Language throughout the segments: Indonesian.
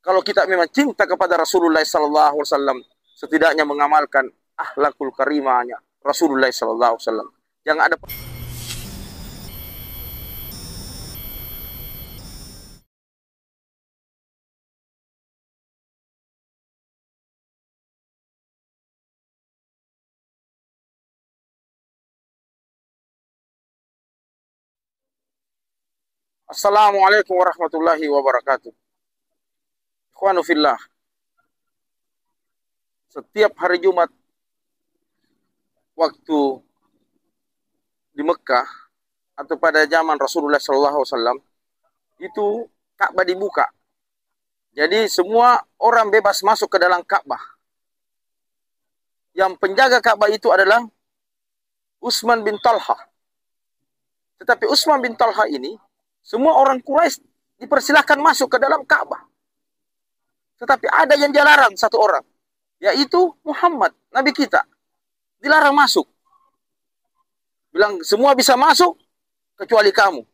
kalau kita memang cinta kepada Rasulullah sallallahu alaihi wasallam, setidaknya mengamalkan akhlakul karimahnya Rasulullah sallallahu alaihi wasallam. Yang ada Assalamualaikum warahmatullahi wabarakatuh. Ikhwanu fillah, setiap hari Jumat waktu di Mekah atau pada zaman Rasulullah SAW itu Ka'bah dibuka. Jadi semua orang bebas masuk ke dalam Ka'bah. Yang penjaga Ka'bah itu adalah Utsman bin Talha. Tetapi Utsman bin Talha ini, semua orang Quraisy dipersilahkan masuk ke dalam Ka'bah. Tetapi ada yang dilarang satu orang, yaitu Muhammad, Nabi kita. Dilarang masuk. Bilang semua bisa masuk kecuali kamu.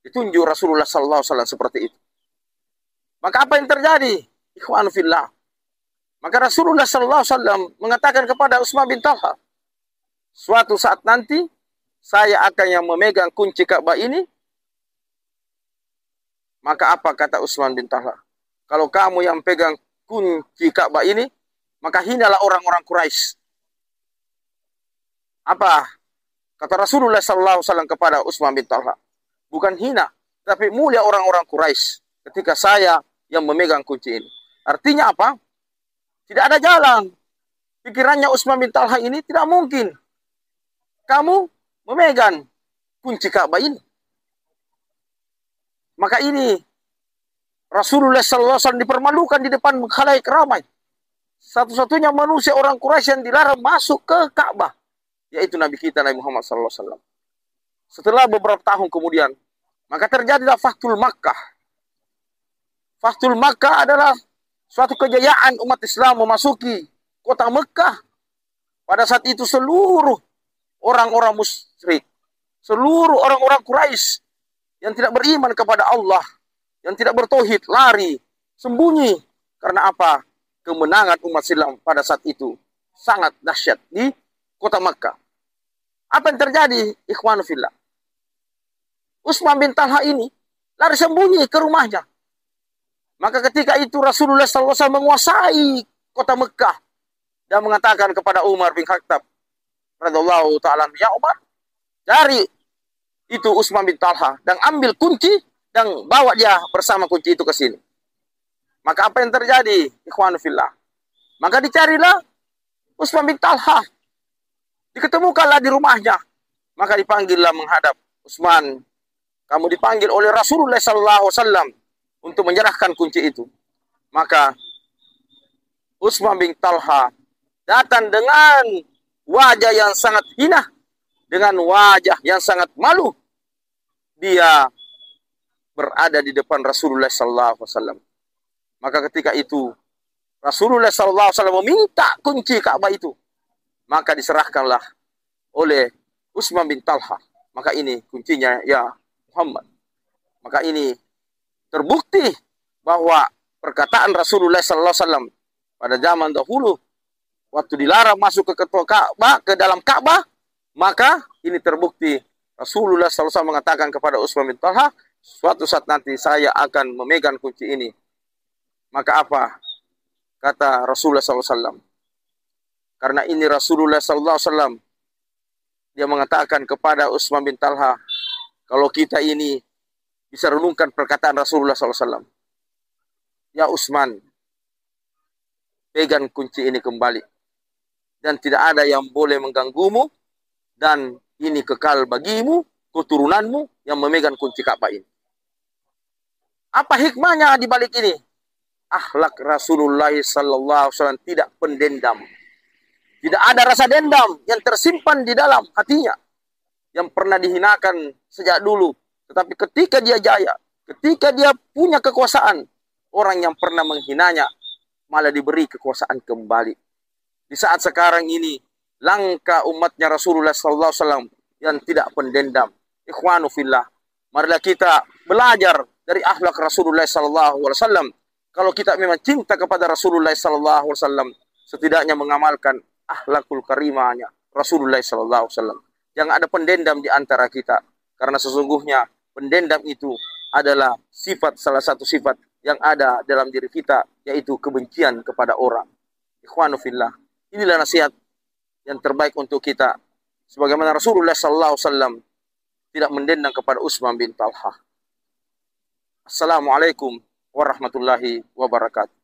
Ditunjuk Rasulullah SAW seperti itu. Maka apa yang terjadi? Ikhwan fillah. Maka Rasulullah SAW mengatakan kepada Utsman bin Talha, suatu saat nanti saya akan yang memegang kunci Ka'bah ini. Maka apa kata Utsman bin Talha? Kalau kamu yang pegang kunci Ka'bah ini, maka hinalah orang-orang Quraisy. Apa kata Rasulullah SAW kepada Utsman bin Talha? Bukan hina, tapi mulia orang-orang Quraisy ketika saya yang memegang kunci ini. Artinya apa? Tidak ada jalan. Pikirannya Utsman bin Talha ini tidak mungkin kamu memegang kunci Ka'bah ini. Maka ini Rasulullah SAW dipermalukan di depan khalayak ramai. Satu-satunya manusia orang Quraisy yang dilarang masuk ke Ka'bah, yaitu Nabi kita Nabi Muhammad SAW. Setelah beberapa tahun kemudian, maka terjadilah Fathul Makkah. Fathul Makkah adalah suatu kejayaan umat Islam memasuki kota Mekah. Pada saat itu seluruh orang-orang musyrik, seluruh orang-orang Quraisy yang tidak beriman kepada Allah, yang tidak bertauhid, lari, sembunyi. Karena apa? Kemenangan umat Islam pada saat itu sangat dahsyat di kota Makkah. Apa yang terjadi? Ikhwan fillah. Utsman bin Talha ini lari sembunyi ke rumahnya. Maka ketika itu Rasulullah SAW menguasai kota Mekah dan mengatakan kepada Umar bin Khattab radhiyallahu ta'ala, ya Umar, cari itu Utsman bin Talha dan ambil kunci dan bawa dia bersama kunci itu ke sini. Maka apa yang terjadi? Ikhwan fillah. Maka dicarilah Utsman bin Talha. Diketemukanlah di rumahnya. Maka dipanggillah menghadap Utsman. Kamu dipanggil oleh Rasulullah SAW untuk menyerahkan kunci itu. Maka Utsman bin Talha datang dengan wajah yang sangat hina, dengan wajah yang sangat malu. Dia berada di depan Rasulullah SAW. Maka ketika itu Rasulullah SAW meminta kunci Ka'bah itu, maka diserahkanlah oleh Utsman bin Talha. Maka ini kuncinya ya Muhammad. Maka ini terbukti bahwa perkataan Rasulullah SAW pada zaman dahulu waktu dilarang masuk ke Ka'bah, ke dalam Ka'bah, maka ini terbukti Rasulullah SAW mengatakan kepada Utsman bin Talha, suatu saat nanti saya akan memegang kunci ini. Maka apa? Kata Rasulullah SAW. Karena ini Rasulullah SAW, dia mengatakan kepada Utsman bin Talha, kalau kita ini bisa renungkan perkataan Rasulullah SAW. Ya Utsman, pegang kunci ini kembali. Dan tidak ada yang boleh mengganggumu. Dan ini kekal bagimu, keturunanmu yang memegang kunci Ka'bah ini. Apa hikmahnya di balik ini? Akhlak Rasulullah SAW tidak pendendam. Tidak ada rasa dendam yang tersimpan di dalam hatinya. Yang pernah dihinakan sejak dulu. Tetapi ketika dia jaya, ketika dia punya kekuasaan, orang yang pernah menghinanya malah diberi kekuasaan kembali. Di saat sekarang ini, langkah umatnya Rasulullah SAW yang tidak pendendam. Ikhwanu fillah. Marilah kita belajar dari akhlak Rasulullah SAW Kalau kita memang cinta kepada Rasulullah SAW, setidaknya mengamalkan akhlakul karimahnya Rasulullah SAW. Jangan ada pendendam di antara kita, karena sesungguhnya pendendam itu adalah salah satu sifat yang ada dalam diri kita, yaitu kebencian kepada orang. Ikhwanu fillah, inilah nasihat yang terbaik untuk kita. Sebagaimana Rasulullah SAW tidak mendendam kepada Utsman bin Talha. Assalamualaikum warahmatullahi wabarakatuh.